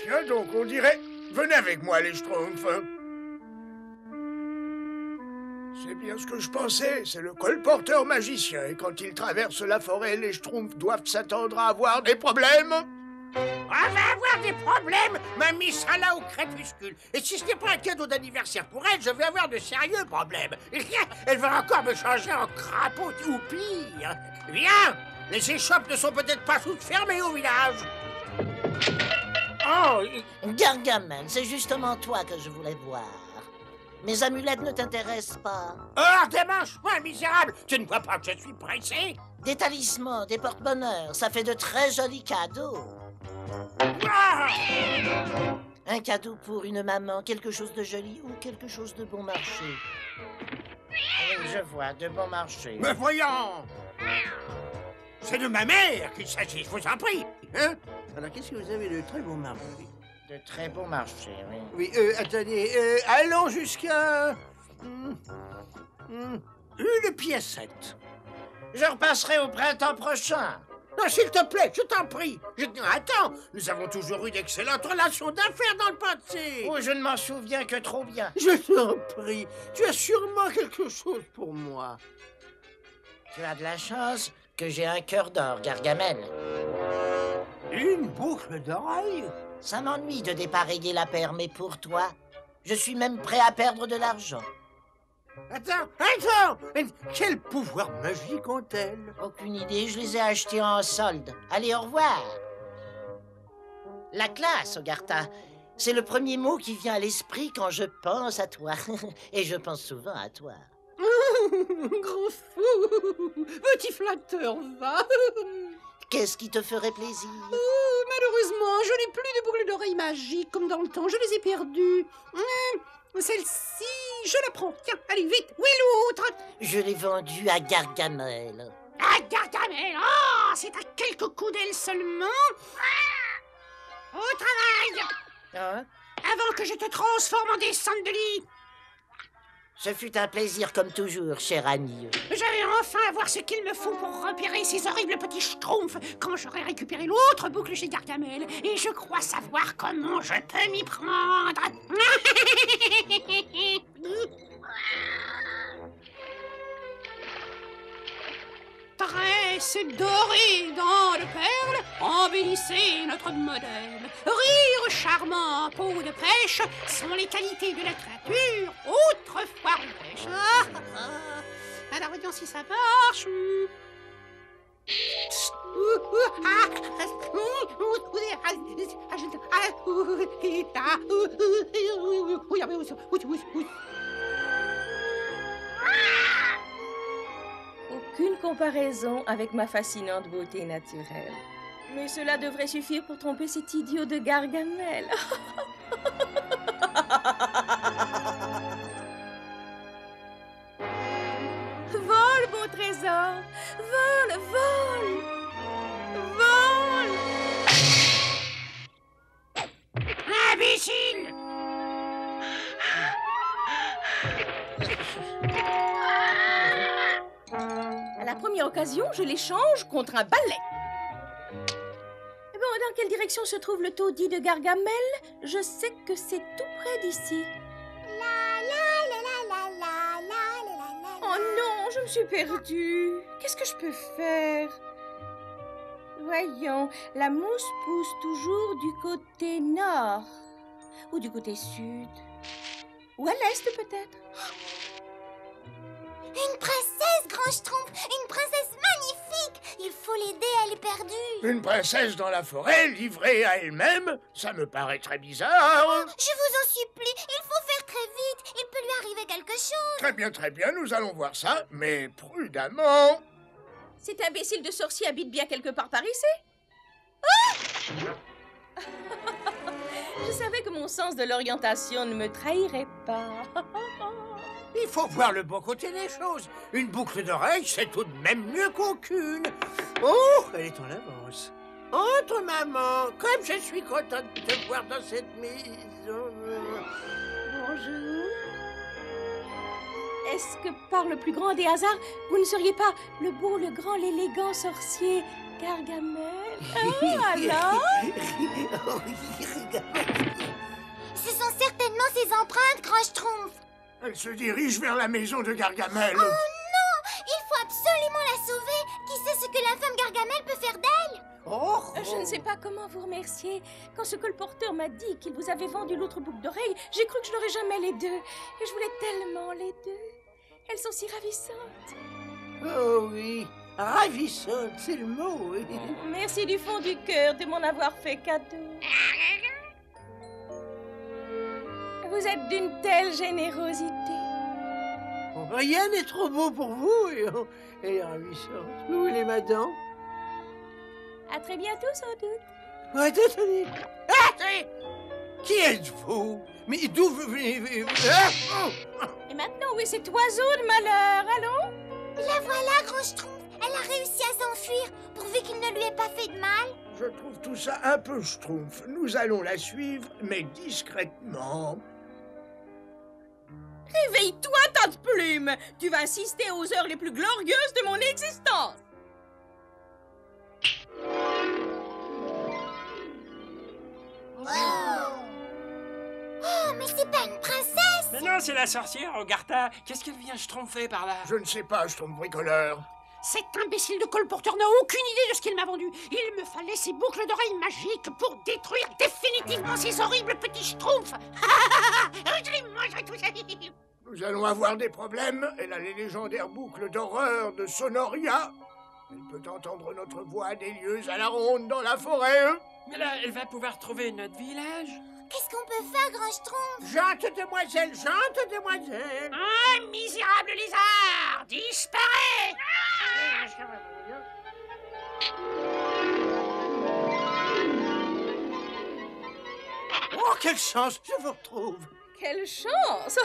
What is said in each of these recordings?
Tiens donc, on dirait... Venez avec moi, les Schtroumpfs. C'est bien ce que je pensais, c'est le colporteur magicien. Et quand il traverse la forêt, les Schtroumpfs doivent s'attendre à avoir des problèmes. On va avoir des problèmes, mamie sera là au crépuscule. Et si ce n'est pas un cadeau d'anniversaire pour elle, je vais avoir de sérieux problèmes. Elle va encore me changer en crapaud ou pire. Viens, les échoppes ne sont peut-être pas toutes fermées au village. Oh, Gargamel, c'est justement toi que je voulais voir. Mes amulettes ne t'intéressent pas. Hors des manches, moi, misérable. Tu ne vois pas que je suis pressé? Des talismans, des porte-bonheur, ça fait de très jolis cadeaux. Ah! Un cadeau pour une maman, quelque chose de joli ou quelque chose de bon marché. Oui, je vois, de bon marché. Mais voyons! C'est de ma mère qu'il s'agit, je vous en prie. Hein? Alors, qu'est-ce que vous avez de très bon marché? De très bon marché, oui. Oui, attendez, allons jusqu'à... une piécette. Je repasserai au printemps prochain. Non, s'il te plaît, je t'en prie. Attends, nous avons toujours eu d'excellentes relations d'affaires dans le passé. Oh, je ne m'en souviens que trop bien. Je t'en prie, tu as sûrement quelque chose pour moi. Tu as de la chance que j'ai un cœur d'or, Gargamel. Une boucle d'oreille? Ça m'ennuie de dépareiller la paire, mais pour toi, je suis même prêt à perdre de l'argent. Attends! Quel pouvoir magique ont-elles? Aucune idée, je les ai achetés en solde. Allez, au revoir. La classe, Ogartha. C'est le premier mot qui vient à l'esprit quand je pense à toi. Et je pense souvent à toi. Gros fou! Petit flatteur, va! Qu'est-ce qui te ferait plaisir? Malheureusement, je n'ai plus de boucles d'oreilles magiques comme dans le temps. Je les ai perdues. Celle-ci, je la prends. Tiens, allez, vite. Où est l'autre? Je l'ai vendue à Gargamel. À Gargamel! Oh, c'est à quelques coups d'elle seulement. Au travail! Hein? Avant que je te transforme en descente de lit. Ce fut un plaisir comme toujours, cher Annie. Je vais enfin avoir ce qu'il me faut pour repérer ces horribles petits schtroumpfs quand j'aurai récupéré l'autre boucle chez Gargamel. Et je crois savoir comment je peux m'y prendre. Tresse dorée dans le perle, embellissez notre modèle. Rire charmant, peau de pêche, sont les qualités de la créature, autrefois rêche. Alors voyons si ça marche. Aucune comparaison avec ma fascinante beauté naturelle. Mais cela devrait suffire pour tromper cet idiot de Gargamel. Vole, beau trésor! Vole, vole! Vole! Imbécile! À la première occasion, je l'échange contre un balai. Bon, dans quelle direction se trouve le taudis de Gargamel? Je sais que c'est tout près d'ici. Oh non, je me suis perdue. Qu'est-ce que je peux faire? Voyons, la mousse pousse toujours du côté nord. Ou du côté sud. Ou à l'est peut-être. Une princesse, Grand Schtroumpf! Une princesse magnifique! Il faut l'aider, elle est perdue! Une princesse dans la forêt, livrée à elle-même? Ça me paraît très bizarre. Je vous en supplie, il faut faire très vite! Il peut lui arriver quelque chose! Très bien, nous allons voir ça, mais prudemment. Cet imbécile de sorcier habite bien quelque part par ici? Ah! Je savais que mon sens de l'orientation ne me trahirait pas. Il faut voir le bon côté des choses. Une boucle d'oreille, c'est tout de même mieux qu'aucune. Oh, elle est en avance. Entre, maman, comme je suis contente de te voir dans cette maison. Bonjour. Est-ce que par le plus grand des hasards, vous ne seriez pas le beau, le grand, l'élégant sorcier Gargamel? Alors? Ce sont certainement ses empreintes, Grand Schtroumpf. Elle se dirige vers la maison de Gargamel. Oh non! Il faut absolument la sauver. Qui sait ce que la femme Gargamel peut faire d'elle? Je ne sais pas comment vous remercier. Quand ce colporteur m'a dit qu'il vous avait vendu l'autre boucle d'oreille, j'ai cru que je n'aurais jamais les deux. Et je voulais tellement les deux. Elles sont si ravissantes. Oh oui, ravissante, c'est le mot, oui. Merci du fond du cœur de m'en avoir fait cadeau. Vous êtes d'une telle générosité. Rien n'est trop beau pour vous et ravissante. Vous voulez ma dent? À très bientôt, sans doute. Attendez. Attendez. Qui êtes-vous? Mais d'où venez-vous? Et maintenant, où est cet oiseau de malheur? Allons? La voilà, Grand Schtroumpf. Elle a réussi à s'enfuir, pourvu qu'il ne lui ait pas fait de mal. Je trouve tout ça un peu schtroumpf. Nous allons la suivre, mais discrètement. Réveille-toi, tas de plumes! Tu vas assister aux heures les plus glorieuses de mon existence! Oh, mais c'est pas une princesse! Mais non, c'est la sorcière, Ogartha. Qu'est-ce qu'elle vient schtroumpfer par là? Je ne sais pas, schtroumpf bricoleur. Cet imbécile de colporteur n'a aucune idée de ce qu'il m'a vendu. Il me fallait ces boucles d'oreilles magiques pour détruire définitivement ces horribles petits schtroumpfs. Je les mangerai tous. Nous allons avoir des problèmes. Elle a les légendaires boucles d'horreur de Sonoria. Elle peut entendre notre voix des lieux à la ronde dans la forêt. Mais là, elle va pouvoir trouver notre village. Qu'est-ce qu'on peut faire, Grand Schtroumpf? Gente demoiselle. Ah, misérable lézard, disparais! Oh, quelle chance, je vous retrouve. Quelle chance!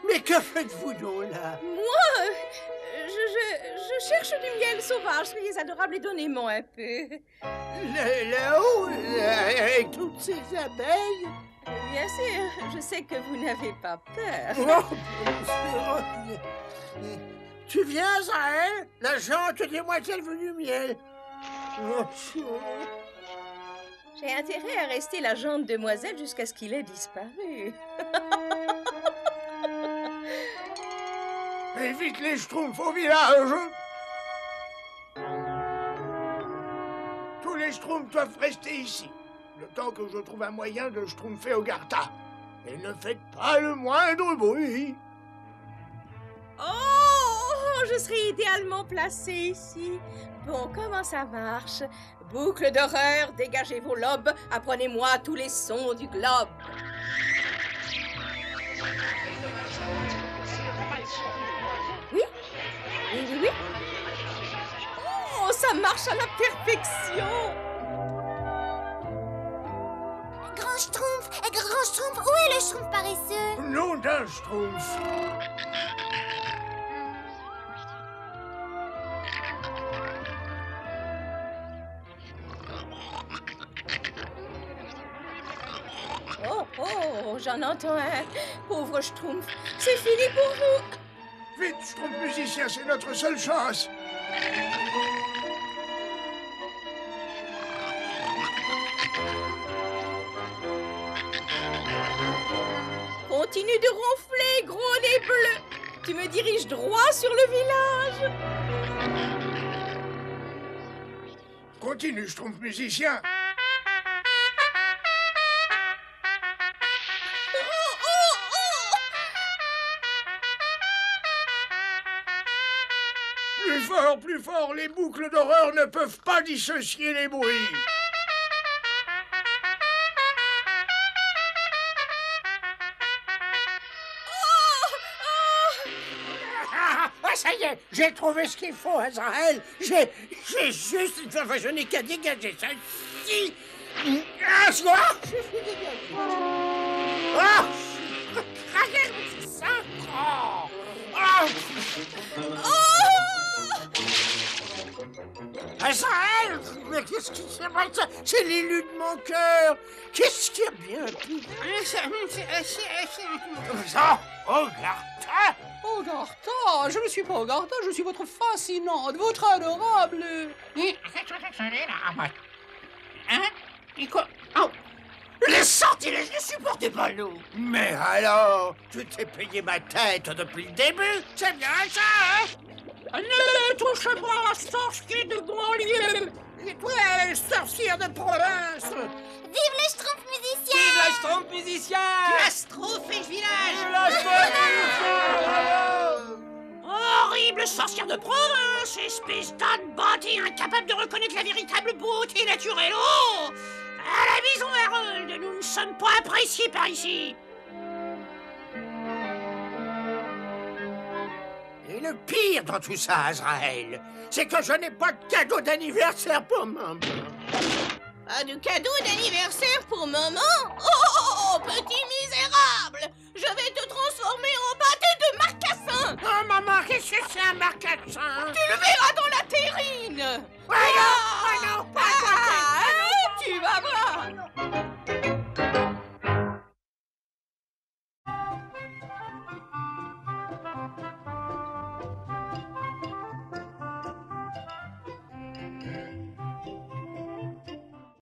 Mais que faites-vous donc là? Moi, je cherche du miel sauvage. Soyez adorable et donnez-moi un peu. Là-haut, avec toutes ces abeilles. Bien sûr, je sais que vous n'avez pas peur. Oh, tu viens, Zahel? La gente demoiselle venue miel. J'ai intérêt à rester la jante demoiselle jusqu'à ce qu'il ait disparu. Évite les schtroumpfs au village. Tous les schtroumpfs doivent rester ici, le temps que je trouve un moyen de schtroumpfer Ogartha. Et ne faites pas le moindre bruit. Oh, je serai idéalement placée ici. Bon, comment ça marche? Boucle d'horreur, dégagez vos lobes, apprenez-moi tous les sons du globe. Oui? Oui. Oh, ça marche à la perfection! Grand Schtroumpf, où est le Schtroumpf paresseux? Nom d'un schtroumpf. Oh, j'en entends un. Pauvre Schtroumpf, c'est fini pour vous. Vite, schtroumpf musicien, c'est notre seule chance. Continue de ronfler, gros nez bleu. Tu me diriges droit sur le village. Continue, schtroumpf musicien. Plus fort, les boucles d'horreur ne peuvent pas dissocier les bruits. Ça y est, j'ai trouvé ce qu'il faut, Azraël. J'ai juste... Enfin, je n'ai qu'à dégager ça. Si... Un soir, je suis dégagé. Ah! Craquez, c'est ça. Oh! Azraël! Mais qu'est-ce qui s'est passé? C'est l'élu de mon cœur! Qu'est-ce qui a bien pris? Ça, Hogartha! Hogartha, je ne suis pas Hogartha, je suis votre fascinante, votre adorable. Hein? Et quoi? Oh. Les sortilèges ne supportaient pas l'eau! Mais alors, tu t'es payé ma tête depuis le début? C'est bien ça, hein? Ne touche pas, sorcier de banlieue! Et toi, sorcière de province! Vive les Schtroumpfs musiciens! Vive la Schtroumpf musicien! Catastrophe village! Horrible sorcière de province, espèce d'âne bâti incapable de reconnaître la véritable beauté naturelle. Oh! À la maison Harold, nous ne sommes pas appréciés par ici. Et le pire dans tout ça, Azraël, c'est que je n'ai pas de cadeau d'anniversaire pour maman. Pas de cadeau d'anniversaire pour maman? Oh, petit misérable! Je vais te transformer en pâté de marcassin! Oh, maman, qu'est-ce que c'est un marcassin? Tu